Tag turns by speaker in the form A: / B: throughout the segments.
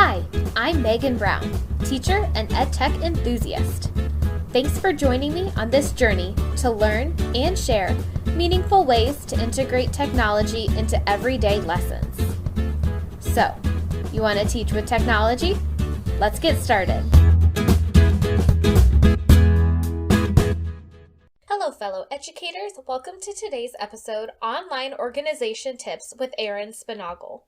A: Hi, I'm Megan Brown, teacher and EdTech enthusiast. Thanks for joining me on this journey to learn and share meaningful ways to integrate technology into everyday lessons. So, you want to teach with technology? Let's get started. Hello, fellow educators. Welcome to today's episode, Online Organization Tips with Erin Sponaugle.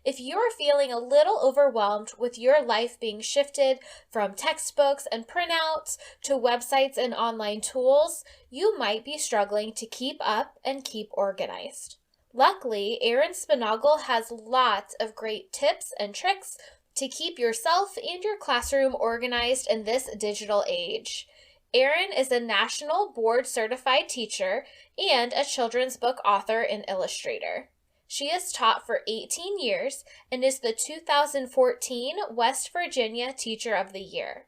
A: If you're feeling a little overwhelmed with your life being shifted from textbooks and printouts to websites and online tools, you might be struggling to keep up and keep organized. Luckily, Erin Sponaugle has lots of great tips and tricks to keep yourself and your classroom organized in this digital age. Erin is a national board certified teacher and a children's book author and illustrator. She has taught for 18 years and is the 2014 West Virginia Teacher of the Year.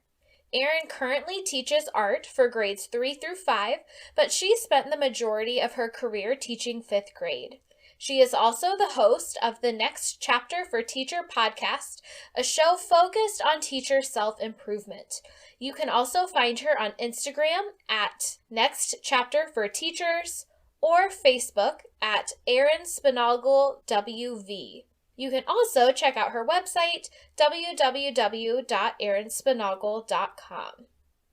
A: Erin currently teaches art for grades 3 through 5, but she spent the majority of her career teaching 5th grade. She is also the host of the Next Chapter for Teacher podcast, a show focused on teacher self-improvement. You can also find her on Instagram at Next Chapter for Teachers or Facebook at Erin Sponaugle WV. You can also check out her website, www.erinsponaugle.com.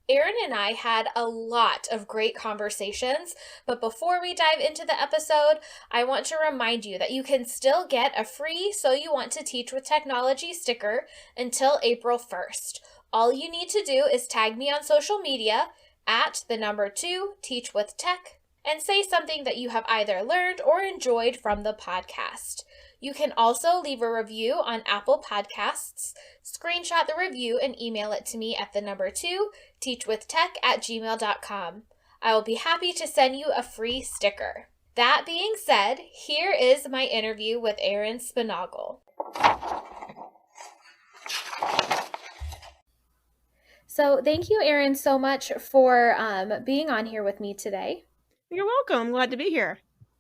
A: Erin and I had a lot of great conversations, but before we dive into the episode, I want to remind you that you can still get a free So You Want to Teach with Technology sticker until April 1st. All you need to do is tag me on social media at @2teachwithtech and say something that you have either learned or enjoyed from the podcast. You can also leave a review on Apple Podcasts, screenshot the review, and email it to me at @2teachwithtech@gmail.com. I will be happy to send you a free sticker. That being said, here is my interview with Erin Sponaugle. So thank you, Erin, so much for being on here with me today.
B: You're welcome. I'm glad to be here.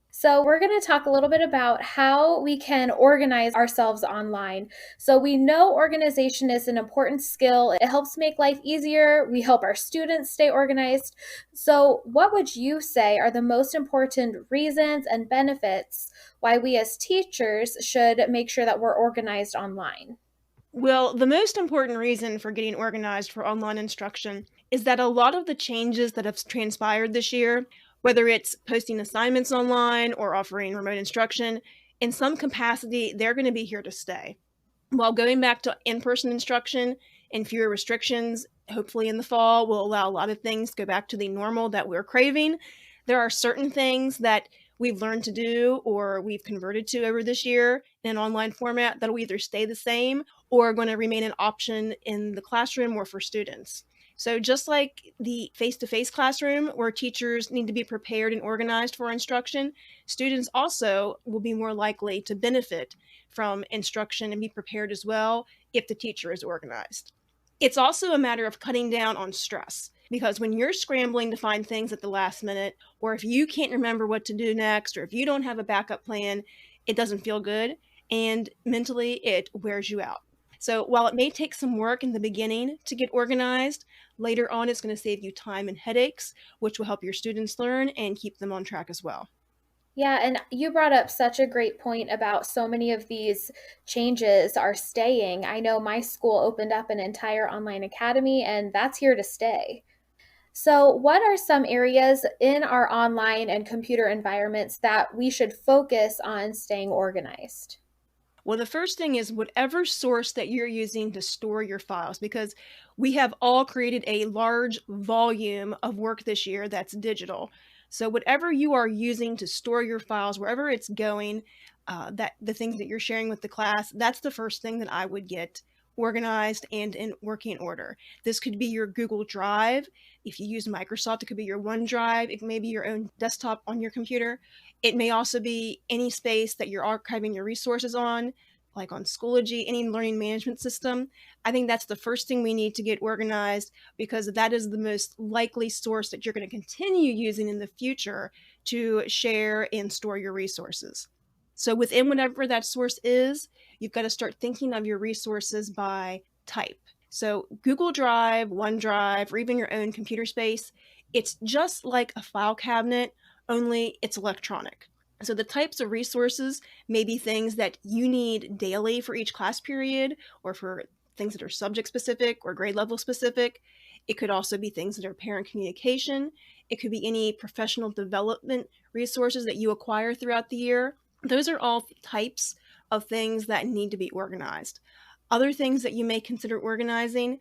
A: So we're going to talk a little bit about how we can organize ourselves online. So we know organization is an important skill. It helps make life easier. We help our students stay organized. So what would you say are the most important reasons and benefits why we as teachers should make sure that we're organized online?
B: Well, the most important reason for getting organized for online instruction is that a lot of the changes that have transpired this year, whether it's posting assignments online or offering remote instruction, in some capacity, they're going to be here to stay. While going back to in-person instruction and fewer restrictions, hopefully in the fall, will allow a lot of things to go back to the normal that we're craving, there are certain things that we've learned to do or we've converted to over this year in an online format that will either stay the same or are going to remain an option in the classroom or for students. So just like the face-to-face classroom where teachers need to be prepared and organized for instruction, students also will be more likely to benefit from instruction and be prepared as well if the teacher is organized. It's also a matter of cutting down on stress, because when you're scrambling to find things at the last minute, or if you can't remember what to do next, or if you don't have a backup plan, it doesn't feel good, and mentally it wears you out. So while it may take some work in the beginning to get organized, later on it's going to save you time and headaches, which will help your students learn and keep them on track as well.
A: Yeah, and you brought up such a great point about so many of these changes are staying. I know my school opened up an entire online academy, and that's here to stay. So what are some areas in our online and computer environments that we should focus on staying organized?
B: Well, the first thing is whatever source that you're using to store your files, because we have all created a large volume of work this year that's digital. So whatever you are using to store your files, wherever it's going, that the things that you're sharing with the class, that's the first thing that I would get organized and in working order. This could be your Google Drive. If you use Microsoft, it could be your OneDrive. It may be your own desktop on your computer. It may also be any space that you're archiving your resources on, like on Schoology, any learning management system. I think that's the first thing we need to get organized, because that is the most likely source that you're going to continue using in the future to share and store your resources. So within whatever that source is, you've got to start thinking of your resources by type. So Google Drive, OneDrive, or even your own computer space, it's just like a file cabinet, only it's electronic. So the types of resources may be things that you need daily for each class period, or for things that are subject specific or grade level specific. It could also be things that are parent communication. It could be any professional development resources that you acquire throughout the year. Those are all types of things that need to be organized. Other things that you may consider organizing,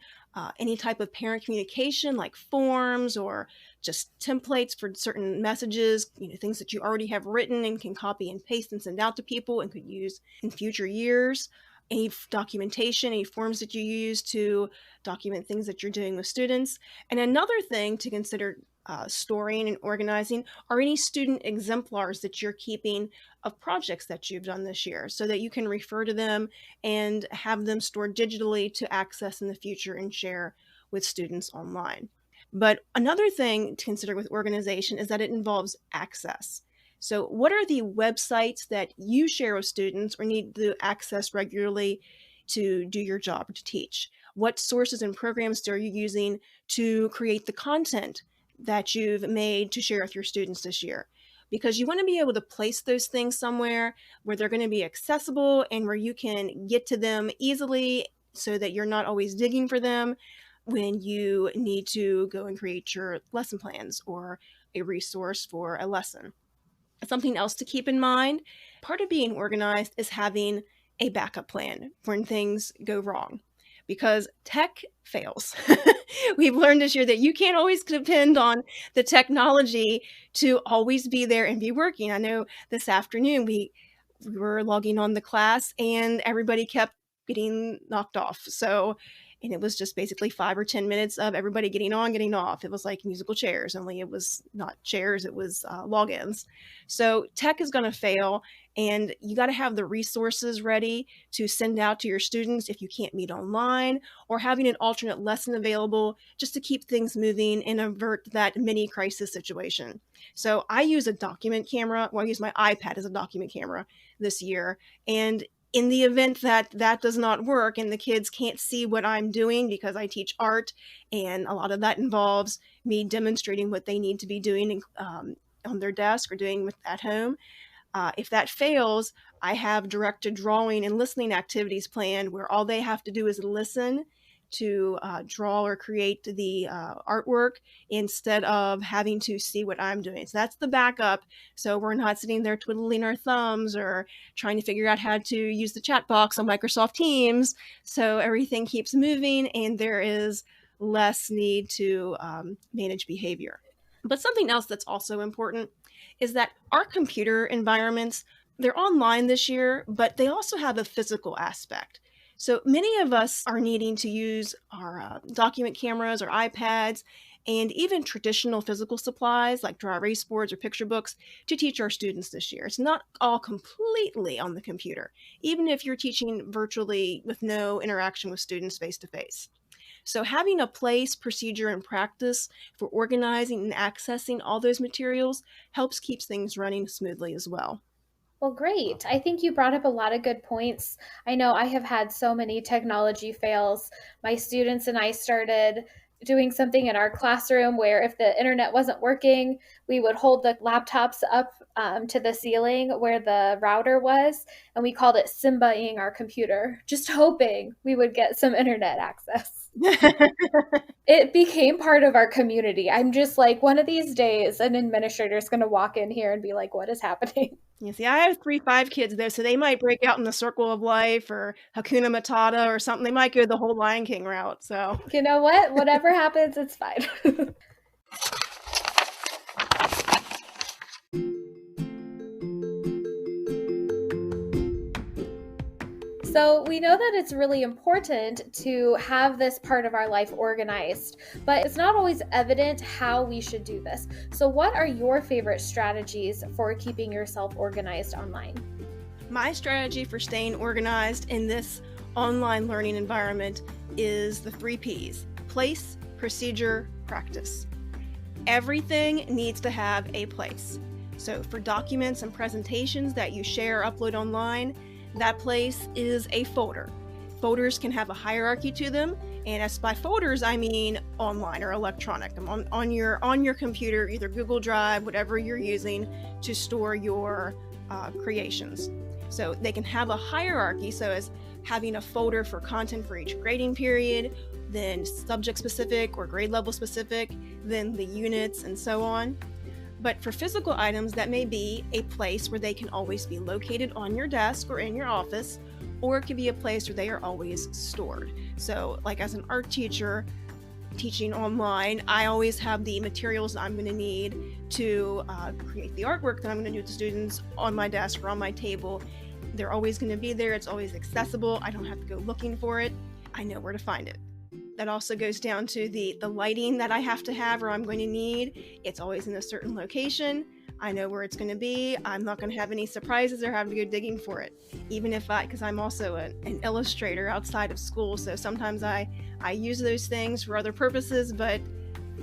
B: any type of parent communication like forms or just templates for certain messages, things that you already have written and can copy and paste and send out to people and could use in future years. Any documentation, any forms that you use to document things that you're doing with students. And another thing to consider storing and organizing are any student exemplars that you're keeping of projects that you've done this year, so that you can refer to them and have them stored digitally to access in the future and share with students online. But another thing to consider with organization is that it involves access. So what are the websites that you share with students or need to access regularly to do your job or to teach? What sources and programs are you using to create the content that you've made to share with your students this year? Because you want to be able to place those things somewhere where they're going to be accessible and where you can get to them easily, so that you're not always digging for them when you need to go and create your lesson plans or a resource for a lesson. Something else to keep in mind, part of being organized is having a backup plan when things go wrong, because tech fails. We've learned this year that you can't always depend on the technology to always be there and be working. I know this afternoon we were logging on the class and everybody kept getting knocked off. And it was just basically 5 or 10 minutes of everybody getting on, getting off. It was like musical chairs, only it was not chairs, it was logins. So tech is going to fail, and you got to have the resources ready to send out to your students if you can't meet online, or having an alternate lesson available just to keep things moving and avert that mini crisis situation. So I use a document camera. Well, I use my iPad as a document camera this year. And in the event that that does not work and the kids can't see what I'm doing, because I teach art and a lot of that involves me demonstrating what they need to be doing on their desk or doing at home. If that fails, I have directed drawing and listening activities planned where all they have to do is listen to draw or create the artwork instead of having to see what I'm doing. So that's the backup. So we're not sitting there twiddling our thumbs or trying to figure out how to use the chat box on Microsoft Teams. So everything keeps moving and there is less need to manage behavior. But something else that's also important is that our computer environments, they're online this year, but they also have a physical aspect. So many of us are needing to use our document cameras or iPads and even traditional physical supplies like dry erase boards or picture books to teach our students this year. It's not all completely on the computer, even if you're teaching virtually with no interaction with students face-to-face. So having a place, procedure, and practice for organizing and accessing all those materials helps keep things running smoothly as well.
A: Well, great. I think you brought up a lot of good points. I know I have had so many technology fails. My students and I started doing something in our classroom where if the internet wasn't working, we would hold the laptops up to the ceiling where the router was, and we called it Simba-ing our computer, just hoping we would get some internet access. It became part of our community. I'm just like, one of these days, an administrator is going to walk in here and be like, what is happening?
B: You see, I have 5 kids though, so they might break out in the Circle of Life or Hakuna Matata or something. They might go the whole Lion King route. So
A: You know what? Whatever happens, it's fine. So we know that it's really important to have this part of our life organized, but it's not always evident how we should do this. So what are your favorite strategies for keeping yourself organized online?
B: my strategy for staying organized in this online learning environment is the 3 Ps: place, procedure, practice. Everything needs to have a place. So for documents and presentations that you share or upload online, that place is a folder. Folders can have a hierarchy to them, and as by folders, I mean online or electronic. On your computer, either Google Drive, whatever you're using to store your creations. So they can have a hierarchy, so as having a folder for content for each grading period, then subject specific or grade level specific, then the units and so on. But for physical items, that may be a place where they can always be located on your desk or in your office, or it could be a place where they are always stored. So like as an art teacher teaching online, I always have the materials I'm going to need to create the artwork that I'm going to do with the students on my desk or on my table. They're always going to be there. It's always accessible. I don't have to go looking for it. I know where to find it. That also goes down to the lighting that I have to have or I'm going to need. It's always in a certain location. I know where it's going to be. I'm not going to have any surprises or have to go digging for it. Even if because I'm also an illustrator outside of school, so sometimes I use those things for other purposes, but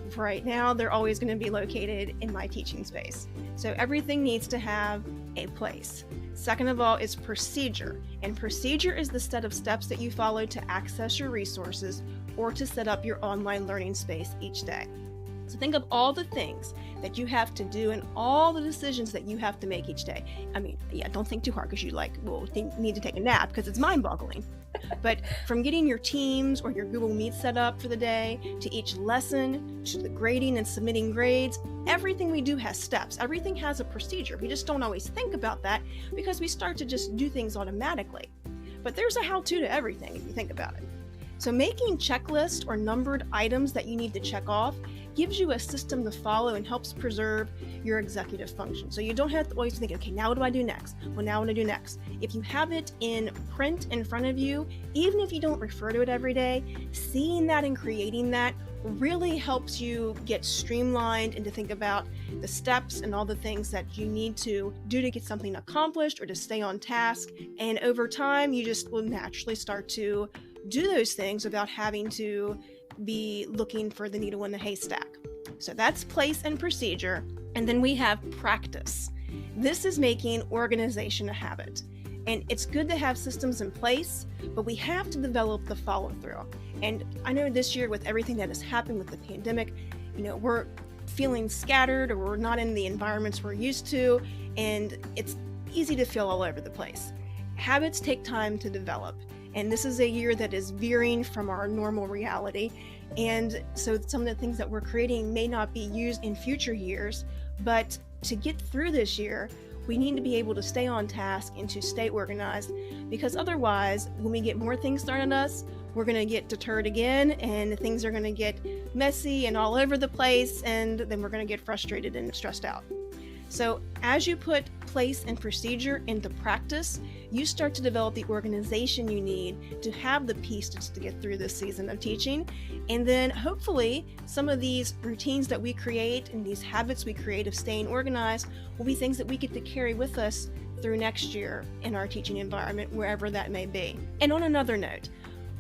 B: for right now, they're always going to be located in my teaching space. So everything needs to have a place. Second of all is procedure, and procedure is the set of steps that you follow to access your resources or to set up your online learning space each day. So think of all the things that you have to do and all the decisions that you have to make each day. I mean, yeah, don't think too hard because you need to take a nap because it's mind-boggling. But from getting your Teams or your Google Meet set up for the day, to each lesson, to the grading and submitting grades, everything we do has steps. Everything has a procedure. We just don't always think about that because we start to just do things automatically. But there's a how-to to everything if you think about it. So making checklists or numbered items that you need to check off gives you a system to follow and helps preserve your executive function. So you don't have to always think, okay, now what do I do next? Well, now what do I do next? If you have it in print in front of you, even if you don't refer to it every day, seeing that and creating that really helps you get streamlined and to think about the steps and all the things that you need to do to get something accomplished or to stay on task. And over time, you just will naturally start to do those things without having to be looking for the needle in the haystack. So that's place and procedure. And then we have practice. This is making organization a habit. And it's good to have systems in place, but we have to develop the follow through. And I know this year with everything that has happened with the pandemic, we're feeling scattered or we're not in the environments we're used to, and it's easy to feel all over the place. Habits take time to develop. And this is a year that is veering from our normal reality. And so some of the things that we're creating may not be used in future years, but to get through this year, we need to be able to stay on task and to stay organized, because otherwise, when we get more things thrown at us, we're going to get deterred again and things are going to get messy and all over the place, and then we're going to get frustrated and stressed out. So as you put place and procedure into practice, you start to develop the organization you need to have the pieces to get through this season of teaching. And then hopefully some of these routines that we create and these habits we create of staying organized will be things that we get to carry with us through next year in our teaching environment, wherever that may be. And on another note,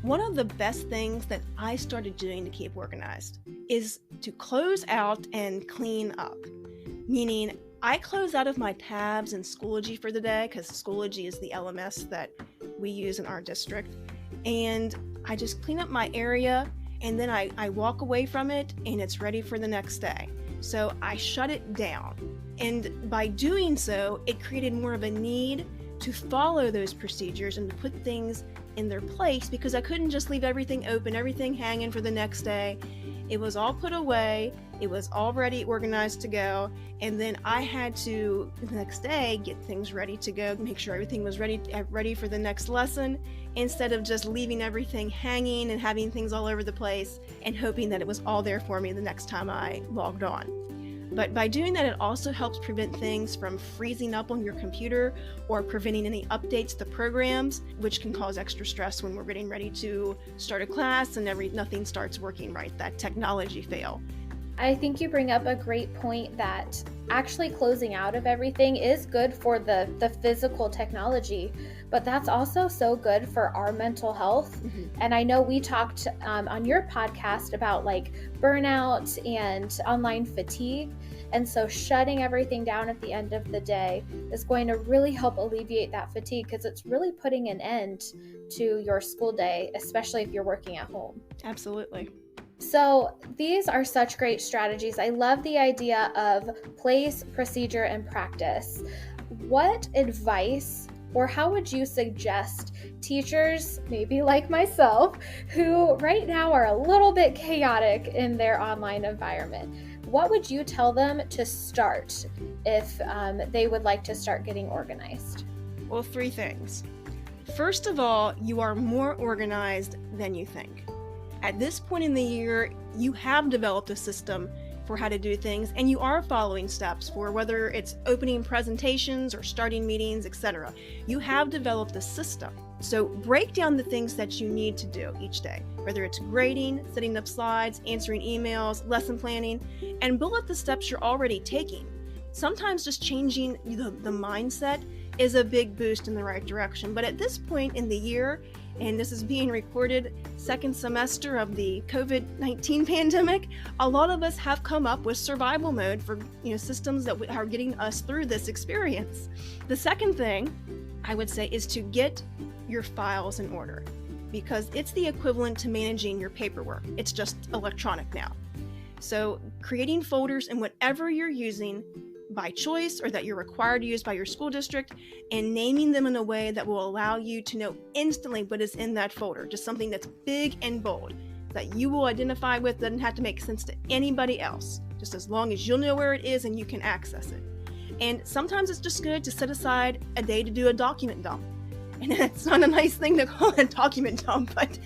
B: one of the best things that I started doing to keep organized is to close out and clean up, meaning I close out of my tabs in Schoology for the day, because Schoology is the LMS that we use in our district, and I just clean up my area, and then I walk away from it and it's ready for the next day. So I shut it down, and by doing so, it created more of a need to follow those procedures and to put things in their place, because I couldn't just leave everything open, everything hanging for the next day. It was all put away, it was already organized to go, and then I had to, the next day, get things ready to go, make sure everything was ready for the next lesson, instead of just leaving everything hanging and having things all over the place and hoping that it was all there for me the next time I logged on. But by doing that, it also helps prevent things from freezing up on your computer or preventing any updates to programs, which can cause extra stress when we're getting ready to start a class and nothing starts working right, that technology fail.
A: I think you bring up a great point that actually closing out of everything is good for the physical technology, but that's also so good for our mental health. And I know we talked on your podcast about like burnout and online fatigue. And so shutting everything down at the end of the day is going to really help alleviate that fatigue, because it's really putting an end to your school day, especially if you're working at home.
B: Absolutely.
A: So these are such great strategies. I love the idea of place, procedure, and practice. What advice or how would you suggest teachers, maybe like myself, who right now are a little bit chaotic in their online environment, what would you tell them to start if they would like to start getting organized?
B: Well, 3 things. First of all, you are more organized than you think. At this point in the year, you have developed a system for how to do things, and you are following steps for whether it's opening presentations or starting meetings, etc. You have developed a system. So break down the things that you need to do each day, whether it's grading, setting up slides, answering emails, lesson planning, and bullet the steps you're already taking. Sometimes just changing the mindset is a big boost in the right direction. But at this point in the year, and this is being recorded second semester of the COVID-19 pandemic, a lot of us have come up with survival mode for systems that are getting us through this experience. The second thing I would say is to get your files in order, because it's the equivalent to managing your paperwork. It's just electronic now. So creating folders in whatever you're using by choice or that you're required to use by your school district, and naming them in a way that will allow you to know instantly what is in that folder. Just something that's big and bold that you will identify with, doesn't have to make sense to anybody else, just as long as you'll know where it is and you can access it. And sometimes it's just good to set aside a day to do a document dump. And it's not a nice thing to call it a document dump, but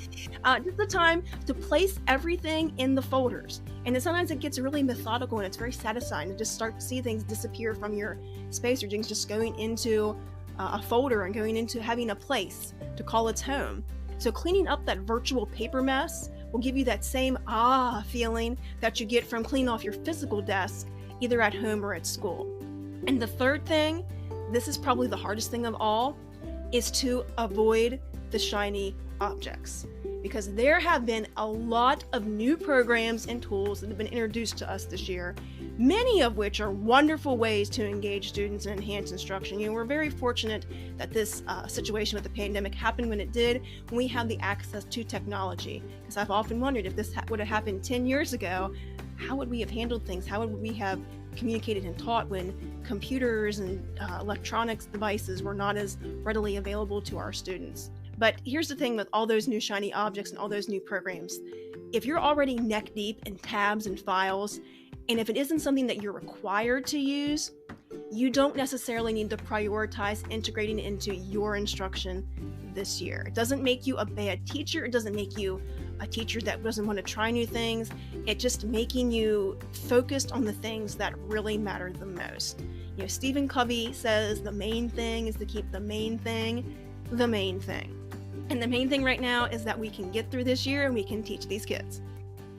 B: just the time to place everything in the folders. And then sometimes it gets really methodical, and it's very satisfying to just start to see things disappear from your space, or things just going into a folder and going into having a place to call its home. So cleaning up that virtual paper mess will give you that same feeling that you get from cleaning off your physical desk, either at home or at school. And the third thing, this is probably the hardest thing of all, is to avoid the shiny objects, because there have been a lot of new programs and tools that have been introduced to us this year, many of which are wonderful ways to engage students and enhance instruction. We're very fortunate that this situation with the pandemic happened when it did, when we have the access to technology, because I've often wondered if this would have happened 10 years ago, how would we have handled things? How would we have communicated and taught when computers and electronics devices were not as readily available to our students? But here's the thing with all those new shiny objects and all those new programs. If you're already neck deep in tabs and files, and if it isn't something that you're required to use, you don't necessarily need to prioritize integrating it into your instruction this year. It doesn't make you a bad teacher. It doesn't make you a teacher that doesn't want to try new things. It's just making you focused on the things that really matter the most. Stephen Covey says the main thing is to keep the main thing the main thing. And the main thing right now is that we can get through this year and we can teach these kids.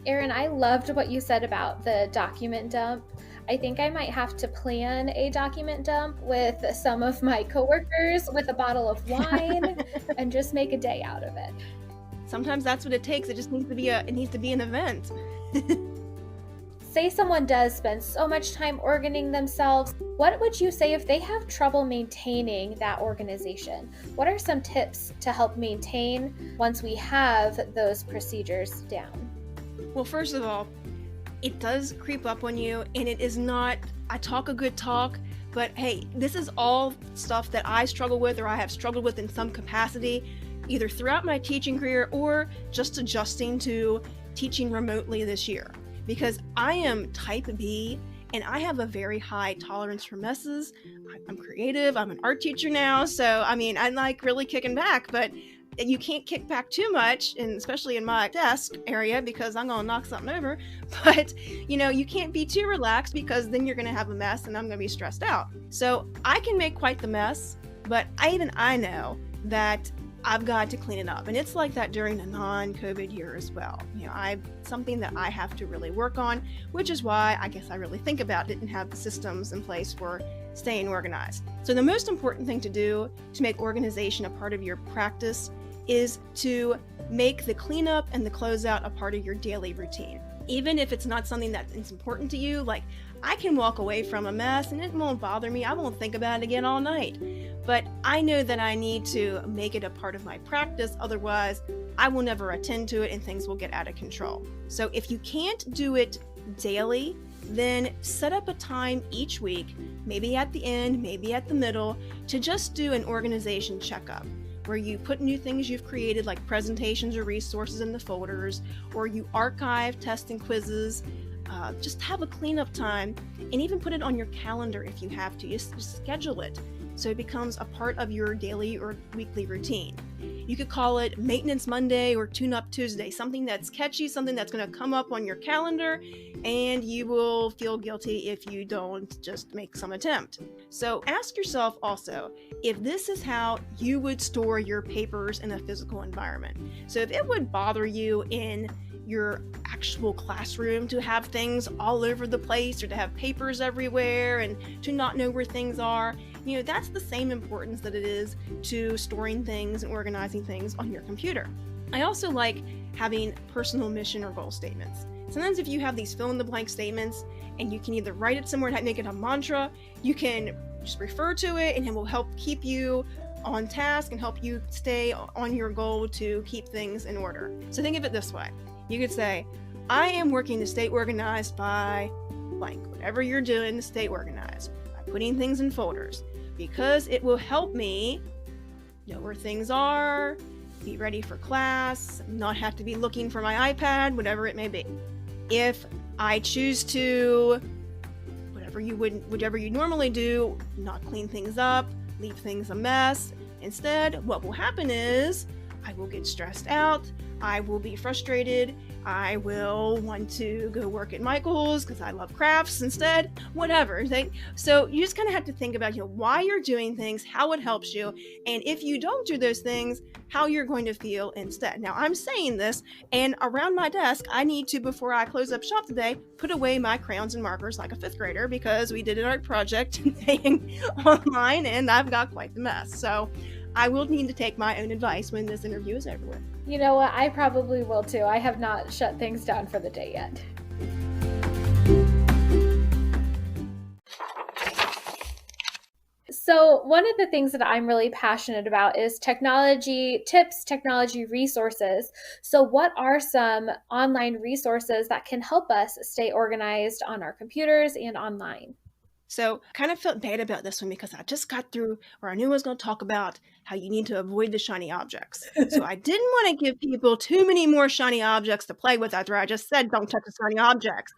A: Erin, I loved what you said about the document dump. I think I might have to plan a document dump with some of my coworkers with a bottle of wine and just make a day out of it.
B: Sometimes that's what it takes. It just needs to be an event.
A: Say someone does spend so much time organizing themselves. What would you say if they have trouble maintaining that organization? What are some tips to help maintain once we have those procedures down?
B: Well, first of all, it does creep up on you, and it is not, I talk a good talk, but hey, this is all stuff that I struggle with, or I have struggled with in some capacity, either throughout my teaching career or just adjusting to teaching remotely this year. Because I am type B, and I have a very high tolerance for messes. I'm creative, I'm an art teacher now, so I'm like really kicking back, but you can't kick back too much, and especially in my desk area, because I'm gonna knock something over. But you can't be too relaxed, because then you're gonna have a mess and I'm gonna be stressed out. So I can make quite the mess, but I know that I've got to clean it up. And it's like that during the non-COVID year as well. Something that I have to really work on, which is why I guess I really think about it and have the systems in place for staying organized. So the most important thing to do to make organization a part of your practice is to make the cleanup and the closeout a part of your daily routine. Even if it's not something that is important to you, like I can walk away from a mess and it won't bother me. I won't think about it again all night. But I know that I need to make it a part of my practice. Otherwise, I will never attend to it and things will get out of control. So if you can't do it daily, then set up a time each week, maybe at the end, maybe at the middle, to just do an organization checkup, where you put new things you've created like presentations or resources in the folders, or you archive tests and quizzes. Just have a cleanup time and even put it on your calendar if you have to. Just schedule it so it becomes a part of your daily or weekly routine. You could call it Maintenance Monday or Tune-Up Tuesday, something that's catchy, something that's going to come up on your calendar, and you will feel guilty if you don't just make some attempt. So ask yourself also if this is how you would store your papers in a physical environment. So if it would bother you in your actual classroom to have things all over the place or to have papers everywhere and to not know where things are, that's the same importance that it is to storing things and organizing things on your computer. I also like having personal mission or goal statements. Sometimes if you have these fill-in-the-blank statements and you can either write it somewhere and make it a mantra, you can just refer to it and it will help keep you on task and help you stay on your goal to keep things in order. So think of it this way. You could say, I am working to stay organized by blank. Whatever you're doing to stay organized, by putting things in folders, because it will help me know where things are, be ready for class, not have to be looking for my iPad, whatever it may be. If I choose to, whatever you normally do, not clean things up, leave things a mess, instead, what will happen is I will get stressed out, I will be frustrated, I will want to go work at Michael's because I love crafts instead, whatever. So you just kind of have to think about why you're doing things, how it helps you, and if you don't do those things, how you're going to feel instead. Now, I'm saying this, and around my desk, I need to, before I close up shop today, put away my crayons and markers like a fifth grader because we did an art project online and I've got quite the mess. So I will need to take my own advice when this interview is over with.
A: You know what? I probably will too. I have not shut things down for the day yet. So one of the things that I'm really passionate about is technology tips, technology resources. So what are some online resources that can help us stay organized on our computers and online?
B: So I kind of felt bad about this one because I just got through where I knew I was going to talk about how you need to avoid the shiny objects. So I didn't want to give people too many more shiny objects to play with after I just said don't touch the shiny objects.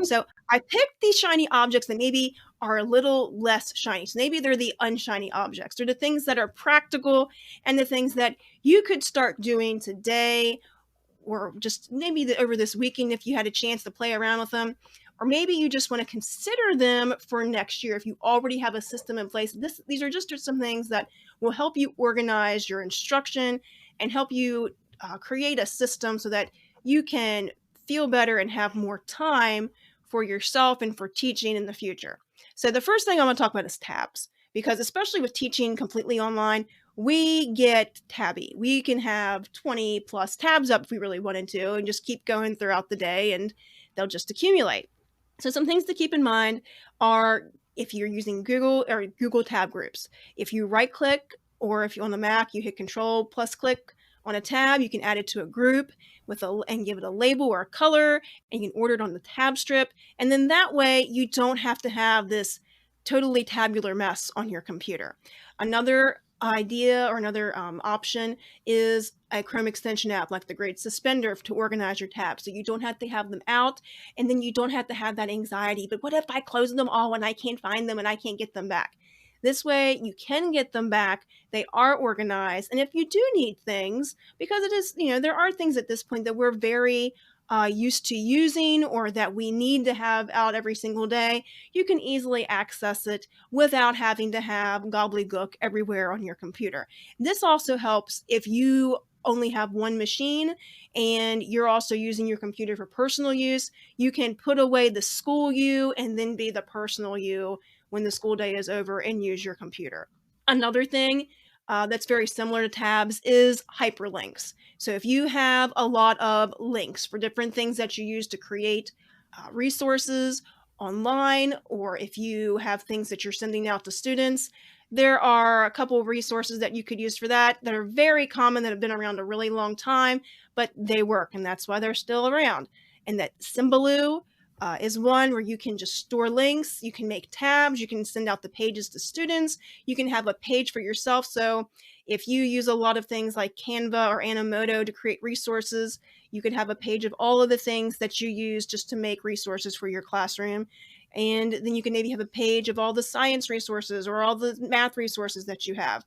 B: So I picked these shiny objects that maybe are a little less shiny. So maybe they're the unshiny objects. They're the things that are practical and the things that you could start doing today or just maybe over this weekend if you had a chance to play around with them. Or maybe you just want to consider them for next year if you already have a system in place. These are just some things that will help you organize your instruction and help you create a system so that you can feel better and have more time for yourself and for teaching in the future. So the first thing I want to talk about is tabs, because especially with teaching completely online, we get tabby. We can have 20 plus tabs up if we really wanted to and just keep going throughout the day and they'll just accumulate. So some things to keep in mind are if you're using Google or Google tab groups. If you right click or if you're on the Mac, you hit Control plus click on a tab, you can add it to a group and give it a label or a color, and you can order it on the tab strip. And then that way you don't have to have this totally tabular mess on your computer. Another idea or another option is a Chrome extension app like the Great Suspender to organize your tabs, so you don't have to have them out and then you don't have to have that anxiety, but what if I close them all and I can't find them and I can't get them back? This way you can get them back, they are organized, and if you do need things, because it is, there are things at this point that we're very used to using or that we need to have out every single day, you can easily access it without having to have gobbledygook everywhere on your computer. This also helps if you only have one machine and you're also using your computer for personal use. You can put away the school you and then be the personal you when the school day is over and use your computer. Another thing that's very similar to tabs is hyperlinks. So if you have a lot of links for different things that you use to create resources online, or if you have things that you're sending out to students, there are a couple of resources that you could use for that are very common, that have been around a really long time, but they work, and that's why they're still around. And that Symbaloo is one where you can just store links, you can make tabs, you can send out the pages to students, you can have a page for yourself. So if you use a lot of things like Canva or Animoto to create resources, you could have a page of all of the things that you use just to make resources for your classroom. And then you can maybe have a page of all the science resources or all the math resources that you have.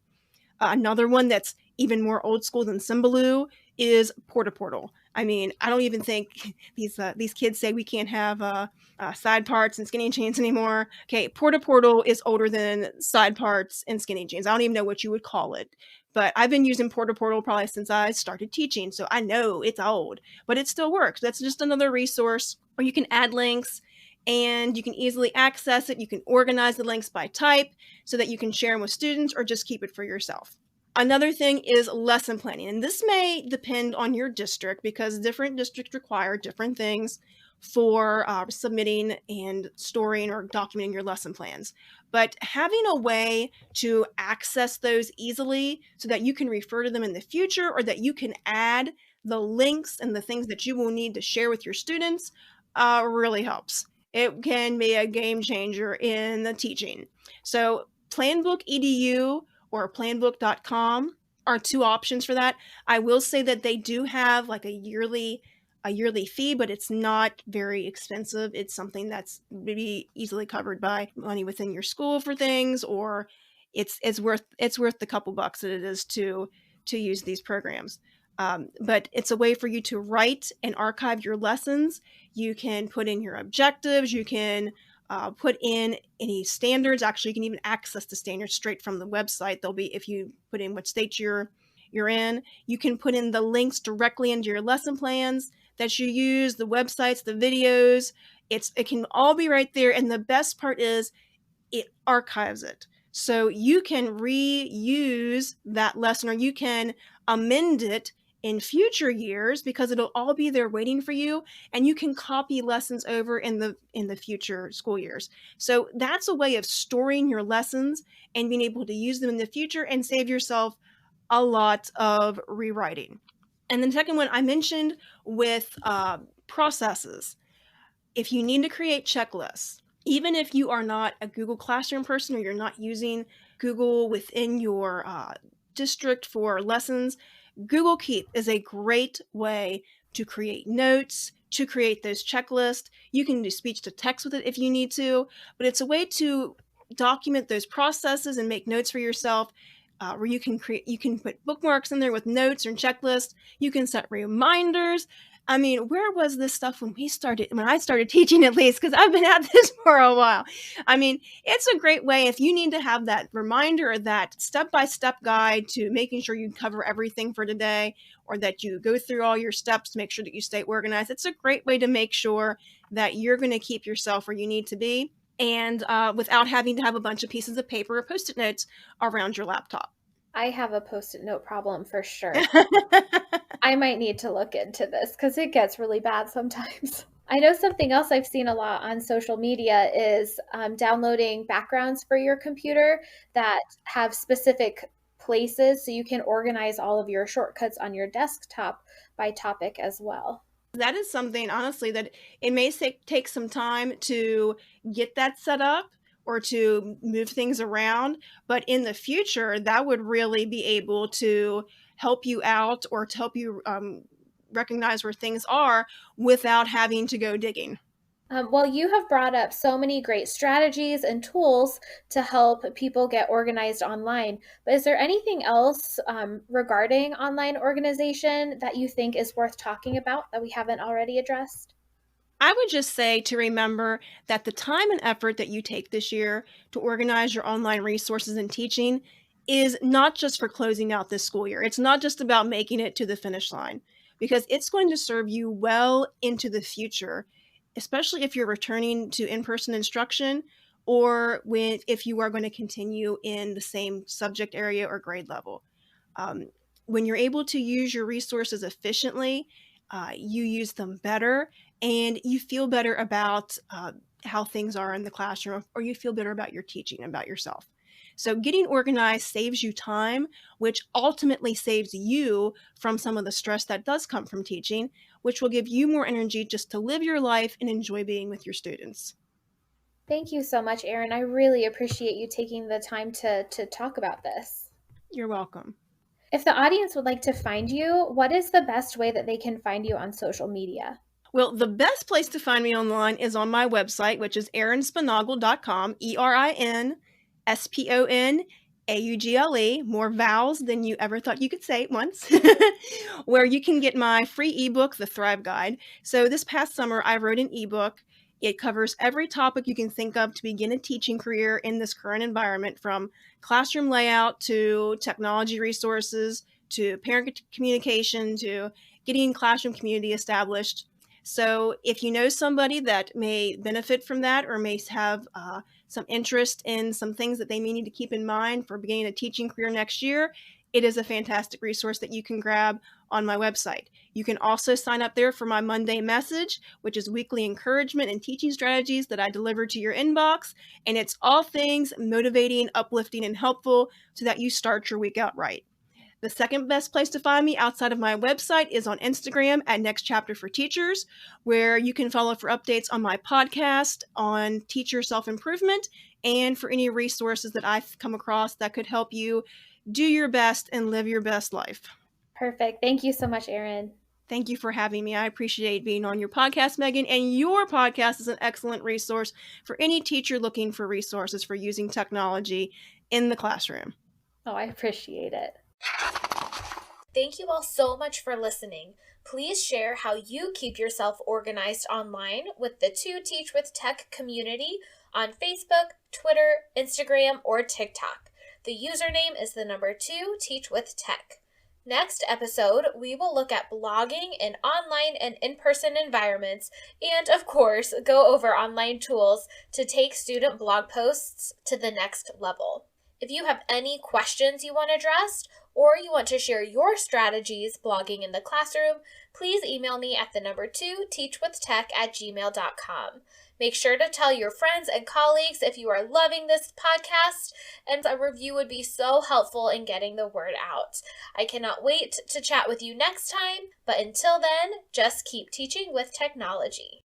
B: Another one that's even more old school than Symbaloo is Porta-Portal. I mean, I don't even think these kids say we can't have side parts and skinny jeans anymore. Okay, Porta-Portal is older than side parts and skinny jeans. I don't even know what you would call it. But I've been using Porta-Portal probably since I started teaching, so I know it's old, but it still works. That's just another resource where you can add links and you can easily access it. You can organize the links by type so that you can share them with students or just keep it for yourself. Another thing is lesson planning, and this may depend on your district because different districts require different things for submitting and storing or documenting your lesson plans. But having a way to access those easily so that you can refer to them in the future, or that you can add the links and the things that you will need to share with your students really helps. It can be a game changer in the teaching. So Planbook EDU or planbook.com are two options for that. I will say that they do have like a yearly fee, but it's not very expensive. It's something that's maybe easily covered by money within your school for things, or it's worth the couple bucks that it is to use these programs. But it's a way for you to write and archive your lessons. You can put in your objectives. You can put in any standards. Actually, you can even access the standards straight from the website. They'll be, if you put in what state you're in, you can put in the links directly into your lesson plans that you use, the websites, the videos. It can all be right there. And the best part is it archives it. So you can reuse that lesson, or you can amend it in future years because it'll all be there waiting for you, and you can copy lessons over in the future school years. So that's a way of storing your lessons and being able to use them in the future and save yourself a lot of rewriting. And then the second one I mentioned with processes. If you need to create checklists, even if you are not a Google Classroom person or you're not using Google within your district for lessons, Google Keep is a great way to create notes, to create those checklists. You can do speech to text with it if you need to, but it's a way to document those processes and make notes for yourself. Where you can put bookmarks in there with notes and checklists. You can set reminders. I mean, where was this stuff when I started teaching, at least, because I've been at this for a while. I mean, it's a great way if you need to have that reminder or that step-by-step guide to making sure you cover everything for today, or that you go through all your steps, make sure that you stay organized. It's a great way to make sure that you're going to keep yourself where you need to be, and without having to have a bunch of pieces of paper or Post-it notes around your laptop.
A: I have a Post-it note problem for sure. I might need to look into this because it gets really bad sometimes. I know something else I've seen a lot on social media is downloading backgrounds for your computer that have specific places so you can organize all of your shortcuts on your desktop by topic as well.
B: That is something, honestly, that it may take some time to get that set up or to move things around, but in the future, that would really be able to help you out, or to help you recognize where things are without having to go digging.
A: Well, you have brought up so many great strategies and tools to help people get organized online. But is there anything else regarding online organization that you think is worth talking about that we haven't already addressed?
B: I would just say to remember that the time and effort that you take this year to organize your online resources and teaching is not just for closing out this school year. It's not just about making it to the finish line, because it's going to serve you well into the future, especially if you're returning to in-person instruction or if you are going to continue in the same subject area or grade level. Um, when you're able to use your resources efficiently, you use them better and you feel better about how things are in the classroom, or you feel better about your teaching, about yourself. So getting organized saves you time, which ultimately saves you from some of the stress that does come from teaching, which will give you more energy just to live your life and enjoy being with your students.
A: Thank you so much, Erin. I really appreciate you taking the time to talk about this.
B: You're welcome.
A: If the audience would like to find you, what is the best way that they can find you on social media?
B: Well, the best place to find me online is on my website, which is erinsponaugle.com, ErinSponaugle, more vowels than you ever thought you could say at once, where you can get my free ebook, The Thrive Guide. So this past summer, I wrote an ebook. It covers every topic you can think of to begin a teaching career in this current environment, from classroom layout to technology resources to parent communication to getting classroom community established. So if you know somebody that may benefit from that or may have some interest in some things that they may need to keep in mind for beginning a teaching career next year, it is a fantastic resource that you can grab on my website. You can also sign up there for my Monday message, which is weekly encouragement and teaching strategies that I deliver to your inbox. And it's all things motivating, uplifting, and helpful so that you start your week out right. The second best place to find me outside of my website is on Instagram at Next Chapter for Teachers, where you can follow for updates on my podcast on teacher self-improvement and for any resources that I've come across that could help you do your best and live your best life.
A: Perfect. Thank you so much, Erin.
B: Thank you for having me. I appreciate being on your podcast, Megan. And your podcast is an excellent resource for any teacher looking for resources for using technology in the classroom.
A: Oh, I appreciate it. Thank you all so much for listening. Please share how you keep yourself organized online with the 2 Teach with Tech community on Facebook, Twitter, Instagram, or TikTok. The username is the number 2 Teach with Tech. Next episode, we will look at blogging in online and in-person environments and, of course, go over online tools to take student blog posts to the next level. If you have any questions you want addressed, or you want to share your strategies blogging in the classroom, please email me at the number 2 teachwithtech@gmail.com. Make sure to tell your friends and colleagues if you are loving this podcast, and a review would be so helpful in getting the word out. I cannot wait to chat with you next time, but until then, just keep teaching with technology.